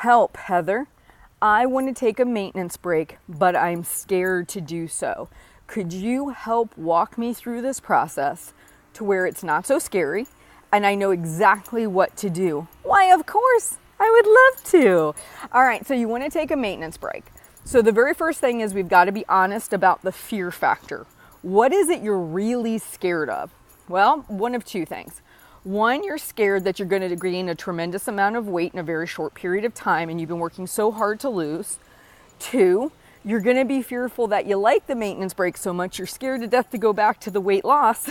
Help, Heather. I want to take a maintenance break, but I'm scared to do so. Could you help walk me through this process to where it's not so scary and I know exactly what to do? Why, of course, I would love to. All right, so you want to take a maintenance break. So the very first thing is we've got to be honest about the fear factor. What is it you're really scared of? Well, one of two things. One, you're scared that you're going to gain a tremendous amount of weight in a very short period of time and you've been working so hard to lose. Two, you're going to be fearful that you like the maintenance break so much you're scared to death to go back to the weight loss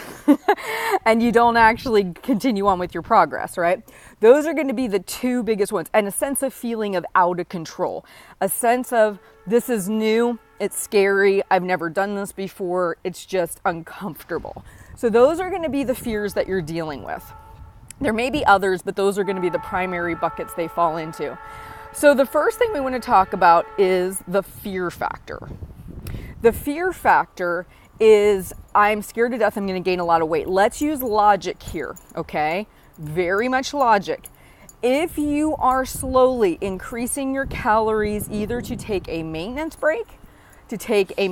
and you don't actually continue on with your progress, right? Those are going to be the two biggest ones. And a sense of feeling of out of control. A sense of this is new, it's scary, I've never done this before, it's just uncomfortable. So those are going to be the fears that you're dealing with. There may be others, but those are going to be the primary buckets they fall into. So the first thing we want to talk about is the fear factor. The fear factor is I'm scared to death I'm going to gain a lot of weight. Let's use logic here, okay? Very much logic. If you are slowly increasing your calories either to take a maintenance break, to take a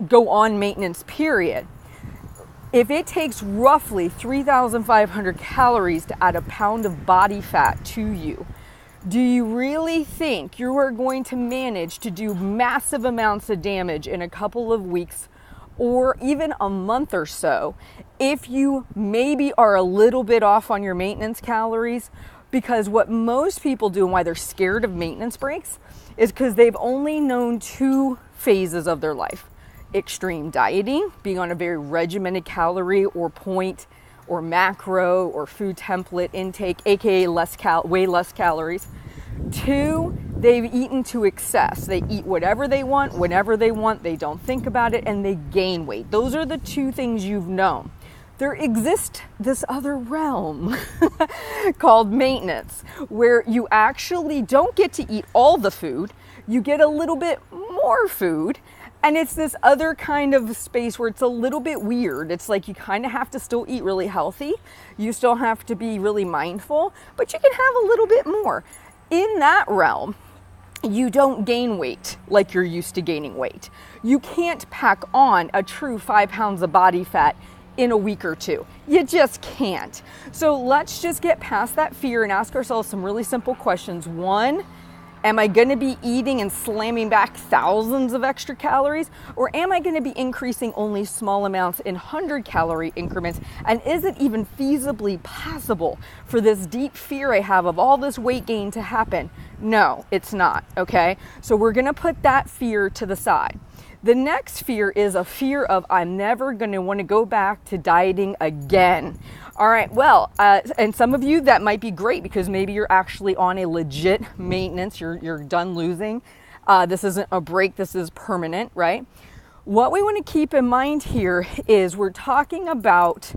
go on maintenance period, if it takes roughly 3,500 calories to add a pound of body fat to you, do you really think you are going to manage to do massive amounts of damage in a couple of weeks or even a month or so if you maybe are a little bit off on your maintenance calories? Because what most people do and why they're scared of maintenance breaks is because they've only known two phases of their life. Extreme dieting, being on a very regimented calorie or point or macro or food template intake, aka way less calories. Two, they've eaten to excess. They eat whatever they want, whenever they want, they don't think about it, and they gain weight. Those are the two things you've known. There exists this other realm called maintenance, where you actually don't get to eat all the food, you get a little bit more food. And it's this other kind of space where it's a little bit weird. It's like you kind of have to still eat really healthy. You still have to be really mindful, but you can have a little bit more. In that realm, you don't gain weight like you're used to gaining weight. You can't pack on a true 5 pounds of body fat in a week or two. You just can't. So let's just get past that fear and ask ourselves some really simple questions. One, am I going to be eating and slamming back thousands of extra calories? Or am I going to be increasing only small amounts in 100-calorie increments? And is it even feasibly possible for this deep fear I have of all this weight gain to happen? No, it's not, okay? So we're going to put that fear to the side. The next fear is a fear of I'm never going to want to go back to dieting again. All right, well, and some of you that might be great because maybe you're actually on a legit maintenance. You're done losing. This isn't a break. This is permanent, right? What we want to keep in mind here is we're talking about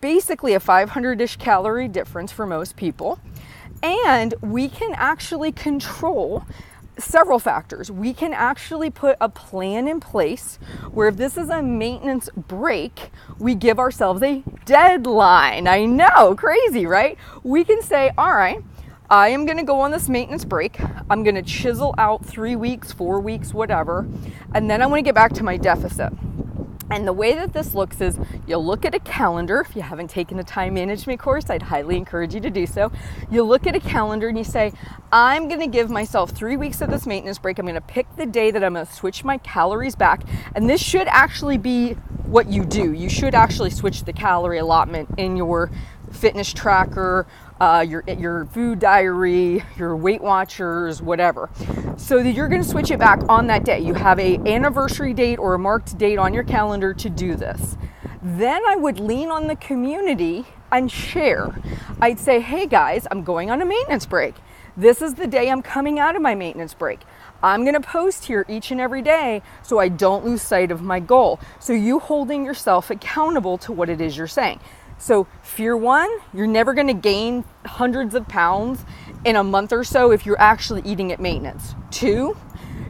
basically a 500-ish calorie difference for most people. And we can actually control several factors. We can actually put a plan in place where if this is a maintenance break, we give ourselves a deadline. I know, crazy, right? We can say, all right, I am going to go on this maintenance break. I'm going to chisel out 3 weeks, 4 weeks, whatever, and then I want to get back to my deficit. And the way that this looks is you'll look at a calendar. If you haven't taken a time management course, I'd highly encourage you to do so. You look at a calendar and you say, I'm going to give myself 3 weeks of this maintenance break. I'm going to pick the day that I'm going to switch my calories back. And this should actually be what you do. You should actually switch the calorie allotment in your fitness tracker, your food diary, your Weight Watchers, whatever. So that you're going to switch it back on that day. You have an anniversary date or a marked date on your calendar to do this. Then I would lean on the community and share. I'd say, hey guys, I'm going on a maintenance break. This is the day I'm coming out of my maintenance break. I'm going to post here each and every day so I don't lose sight of my goal. So you holding yourself accountable to what it is you're saying. So fear one, you're never going to gain hundreds of pounds in a month or so if you're actually eating at maintenance. Two,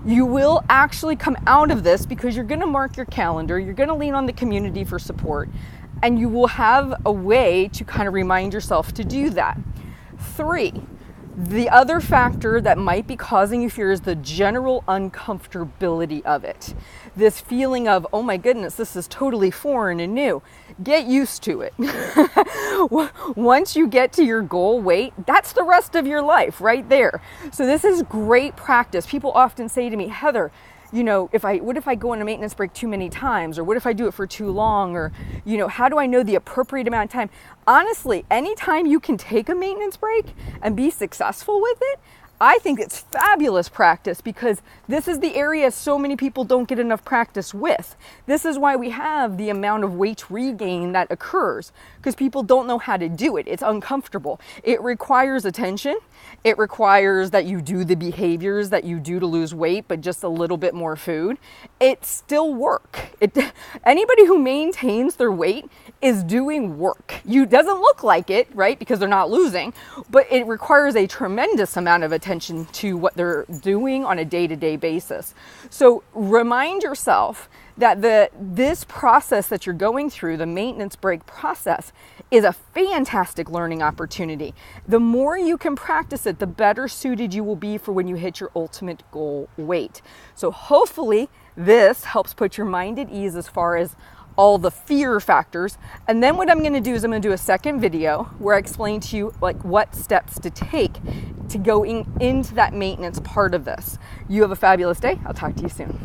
you will actually come out of this because you're going to mark your calendar. You're going to lean on the community for support, and you will have a way to kind of remind yourself to do that. Three, The other factor that might be causing you fear is the general uncomfortability of it. This feeling of, oh my goodness, this is totally foreign and new. Get used to it. Once you get to your goal weight, that's the rest of your life right there. So this is great practice. People often say to me, Heather, what if I go on a maintenance break too many times, or what if I do it for too long, or, how do I know the appropriate amount of time? Honestly, anytime you can take a maintenance break and be successful with it, I think it's fabulous practice, because this is the area so many people don't get enough practice with. This is why we have the amount of weight regain that occurs, because people don't know how to do it. It's uncomfortable. It requires attention. It requires that you do the behaviors that you do to lose weight, but just a little bit more food. It's still work. Anybody who maintains their weight is doing work. It doesn't look like it, right? Because they're not losing, but it requires a tremendous amount of attention to what they're doing on a day-to-day basis. So remind yourself that this process that you're going through, the maintenance break process, is a fantastic learning opportunity. The more you can practice it, the better suited you will be for when you hit your ultimate goal weight. So hopefully this helps put your mind at ease as far as all the fear factors. And then what I'm going to do is I'm going to do a second video where I explain to you what steps to take to going into that maintenance part of this. You have a fabulous day. I'll talk to you soon.